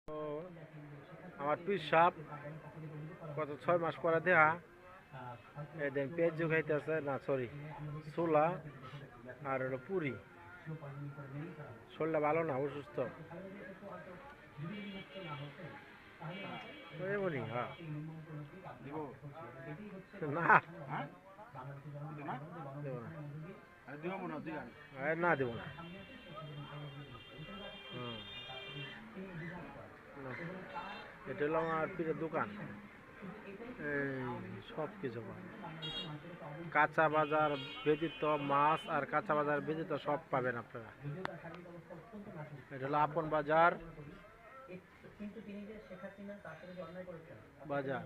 তো আমার পীর সাপ গত 6 মাস পরে দেহা এদিন পেঁয়াজ জুগাইতেছে না সরি ছোলা আর হলো পুরি। শরীরটা ভালো না, অসুস্থ এমনই। হ্যাঁ দিব না হ্যাঁ দেবো না, আর দিব মনে হচ্ছে গান না দেবো না। হুম, না। এটা হলো আমার পীরের দোকান। এই সব কিছু পাবেন, কাঁচা বাজার ব্যতীত মাছ আর কাঁচা বাজার ব্যতীত সব পাবেন আপনারা। এটা হলো আপন বাজার বাজার।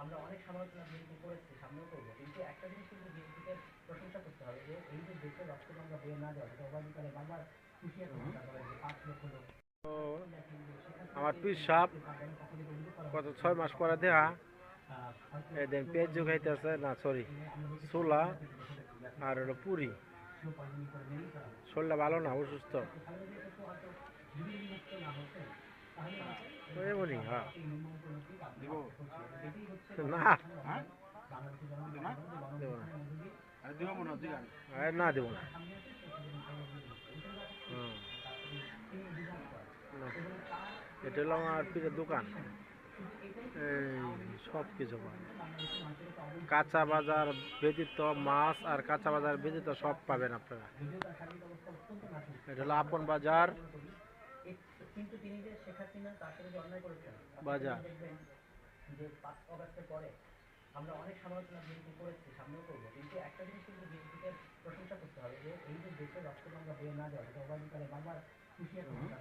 আমরা অনেক সমালোচনা বিএনপি করেছি, সামনেও করবো, কিন্তু একটা জিনিস কিন্তু বিএনপিকে প্রশংসা করতে হবে যে এই যে দেশে রক্তগঙ্গা বয়ে না যাওয়া, যেটা অবাধিকারে বারবার হুঁশিয়ার করতে পারে যে 5 লক্ষ লোক। তো আমার পীর সাপ গত 6 মাস পরে দেহা এদিন পেঁয়াজ জুগাইতেছে না সরি ছোলা আর হলো পুরি। শরীরটা ভালো না, অসুস্থ এমনই। হ্যাঁ দিব না হ্যাঁ দিব না দেবো না, আর দিব মনে হচ্ছে গান না দেবো না। হুম, না। এটা হলো আমার পীরের দোকান। এই সব কিছু পাবেন, কাঁচা বাজার ব্যতীত মাছ আর কাঁচা বাজার ব্যতীত সব পাবেন আপনারা। এটা হলো আপন বাজার কিন্তু তিনি যে শেখ হাসিনা তার সাথে যে অন্যায় করেছেন বাজার। দেখবেন যে 5 অগাস্টের পরে আমরা অনেক সমালোচনা বিএনপি করেছি, সামনেও করবো, কিন্তু একটা জিনিস কিন্তু বিএনপিকে প্রশংসা করতে হবে যে এই যে দেশে রক্তগঙ্গা বয়ে না যাওয়া, যেটা অবাধিকারে বারবার হুঁশিয়ার করতে